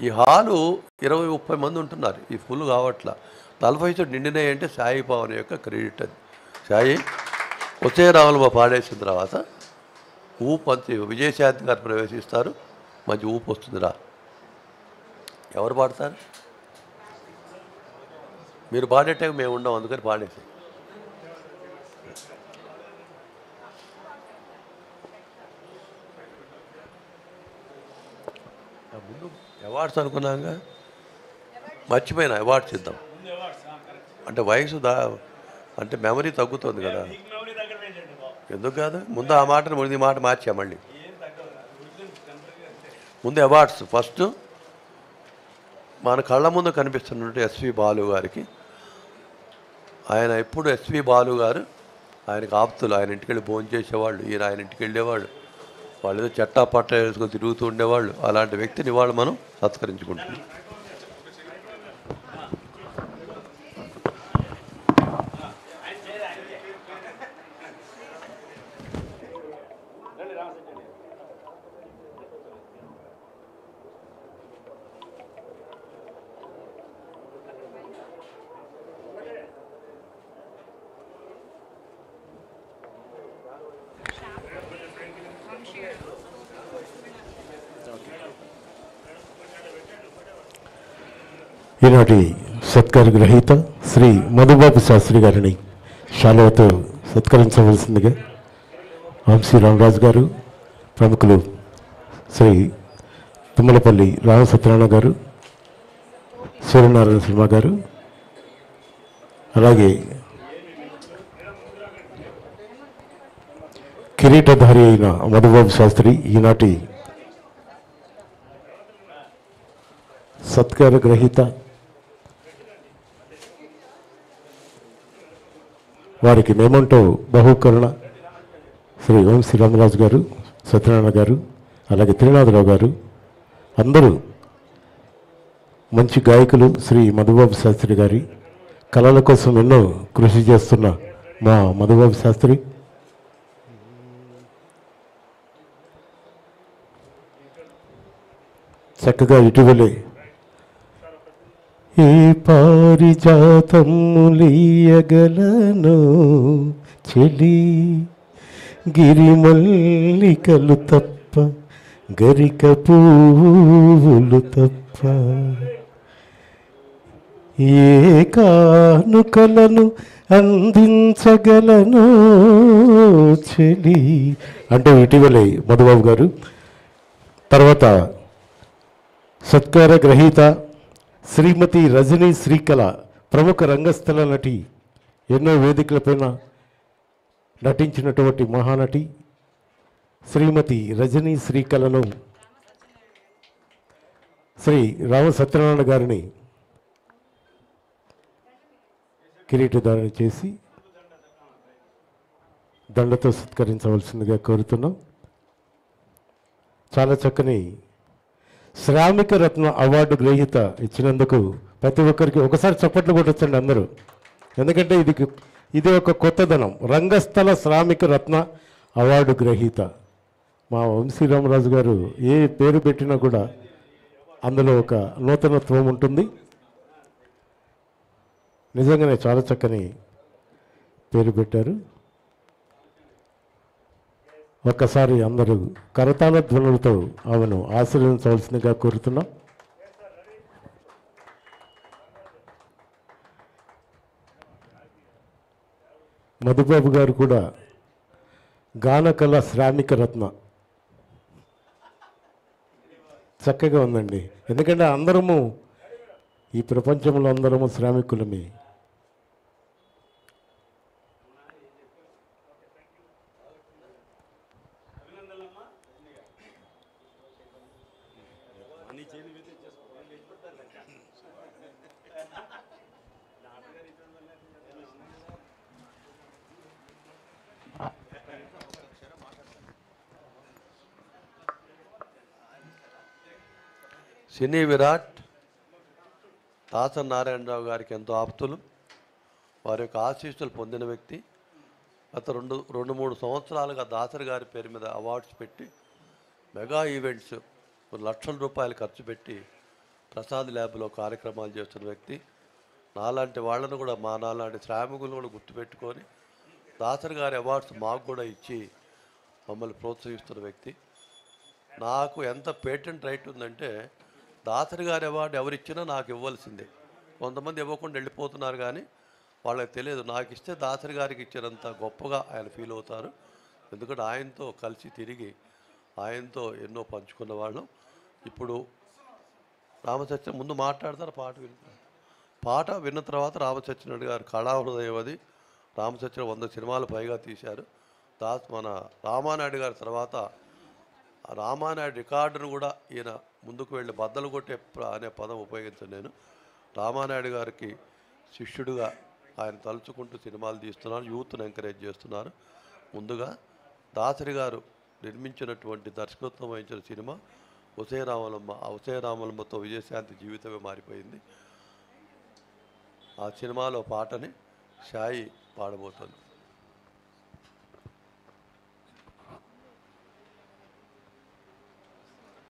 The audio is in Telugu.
ఈ హాలు 20-30 మంది ఉంటున్నారు. ఈ ఫుల్ కావట్ల 40 నిండినాయి అంటే సాయి పవన్ యొక్క క్రెడిట్ అది. సాయి వచ్చే రావులు పాడేసిన తర్వాత ఊపంతి విజయశాంతి గారు ప్రవేశిస్తారు. మంచి ఊపు వస్తుందిరా. ఎవరు పాడతారు? మీరు పాడేట మేము ఉండం, అందుకని పాడేసి ముందు అవార్డ్స్ అనుకున్నాగా, మర్చిపోయినా అవార్డ్స్ ఇద్దాం. అంటే వయసు అంటే మెమరీ తగ్గుతుంది కదా. ఎందుకు కాదు, ముందు ఆ మాటను ముందు ఈ మాట మార్చా. మళ్ళీ ముందు అవార్డ్స్. ఫస్ట్ మన కళ్ళ ముందు కనిపిస్తున్నట్టు ఎస్వి బాలు గారికి, ఆయన ఎప్పుడు ఎస్వి బాలు గారు ఆయనకు ఆప్తులు. ఆయన ఇంటికి వెళ్ళి భోజనం చేసేవాళ్ళు, ఈయన ఆయన ఇంటికి వెళ్ళేవాళ్ళు, వాళ్ళు ఏదో చట్టా పట్ట వేసుకొని తిరుగుతూ ఉండేవాళ్ళు. అలాంటి వ్యక్తిని వాళ్ళు మనం సత్కరించుకుంటున్నాం. ఈనాటి సత్కార గ్రహీత శ్రీ మధుబాబు శాస్త్రి గారిని శాలువతో సత్కరించవలసిందిగా వంశీ రామరాజు గారు, ప్రముఖులు శ్రీ తుమ్మలపల్లి రామ సత్యనారాయణ గారు, సూర్యనారాయణ శర్మ గారు, అలాగే కిరీటధారి అయిన మధుబాబు శాస్త్రి ఈనాటి సత్కార గ్రహీత. వారికి మేమంటూ బహుకరణ శ్రీ వంశీ రామరాజు గారు, సత్యనారాయణ గారు, అలాగే త్రినాథరావు గారు, అందరూ మంచి గాయకులు. శ్రీ మధుబాబు శాస్త్రి గారి కళల కోసం ఎన్నో కృషి చేస్తున్న మా మధుబాబు శాస్త్రి చక్కగా ఇటీవలే ఏ పారిజాతములీయగలను చెలి గిరిమల్లికలు తప్ప గరిక పువ్వులు తప్ప ఏ కానుకలను అందించగలను చెలి అంటే ఇటీవలే మధుబాబు గారు. తర్వాత సత్కార గ్రహీత శ్రీమతి రజనీ శ్రీకళ, ప్రముఖ రంగస్థల నటి, ఎన్నో వేదికలపైన నటించినటువంటి మహానటి శ్రీమతి రజనీ శ్రీకళను శ్రీ రామ సత్యనారాయణ గారిని కిరీటధారణ చేసి దండతో సత్కరించవలసిందిగా కోరుతున్నాం. చాలా చక్కని శ్రామిక రత్న అవార్డు గ్రహీత ఇచ్చినందుకు ప్రతి ఒక్కరికి ఒకసారి చప్పట్లు కొట్టొచ్చండి అందరూ. ఎందుకంటే ఇది ఒక కొత్తదనం. రంగస్థల శ్రామిక రత్న అవార్డు గ్రహీత మా వంశీ రామరాజు గారు ఏ పేరు పెట్టినా కూడా అందులో ఒక నూతనత్వం ఉంటుంది. నిజంగానే చాలా చక్కని పేరు పెట్టారు. ఒక్కసారి అందరూ కరతాళ ధ్వనులతో ఆమెను ఆశీర్వదించవలసిందిగా కోరుతున్నాం. మధుబాబు గారు కూడా గానకళ శ్రామిక రత్న చక్కగా ఉందండి. ఎందుకంటే అందరము ఈ ప్రపంచంలో అందరము శ్రామికులమే. సినీ విరాట్ దాసరి నారాయణరావు గారికి ఎంతో ఆప్తులు, వారి యొక్క ఆశీస్సులు పొందిన వ్యక్తి. గత రెండు మూడు సంవత్సరాలుగా దాసరి గారి పేరు మీద అవార్డ్స్ పెట్టి మెగా ఈవెంట్స్ లక్షల రూపాయలు ఖర్చు పెట్టి ప్రసాద్ ల్యాబ్లో కార్యక్రమాలు చేస్తున్న వ్యక్తి. నాలాంటి వాళ్ళను కూడా, మా నాలాంటి శ్రామికులను కూడా గుర్తుపెట్టుకొని దాసరి గారి అవార్డ్స్ మాకు కూడా ఇచ్చి మమ్మల్ని ప్రోత్సహిస్తున్న వ్యక్తి. నాకు ఎంత పేటెంట్ రైట్ ఉందంటే, దాసరి గారి అవార్డు ఎవరిచ్చినా నాకు ఇవ్వాల్సిందే. కొంతమంది ఇవ్వకుండా వెళ్ళిపోతున్నారు, కానీ వాళ్ళకి తెలియదు. నాకు ఇస్తే దాసరి గారికి ఇచ్చినంత గొప్పగా ఆయన ఫీల్ అవుతారు. ఎందుకంటే ఆయనతో కలిసి తిరిగి ఆయనతో ఎన్నో పంచుకున్న వాళ్ళం. ఇప్పుడు రామసత్యం ముందు మాట్లాడతారు, పాట విన్న తర్వాత రామసత్యనారాయణ గారు కళాహృదయం అది. రామసత్యం 100 సినిమాలు పైగా తీశారు. మన రామానాయుడు గారి తర్వాత రామానాయుడు రికార్డును కూడా ఈయన ముందుకు వెళ్ళి బద్దలు కొట్టే అనే పదం ఉపయోగించాను నేను. రామానాయుడు గారికి శిష్యుడిగా ఆయన తలుచుకుంటూ సినిమాలు తీస్తున్నారు, యూత్ను ఎంకరేజ్ చేస్తున్నారు. ముందుగా దాసరి గారు నిర్మించినటువంటి దర్శకత్వం వహించిన సినిమా ఉసే రామలమ్మ. ఆ ఉసే రామలమ్మతో విజయశాంతి జీవితమే మారిపోయింది. ఆ సినిమాలో పాటని షాయి పాడబోతుంది.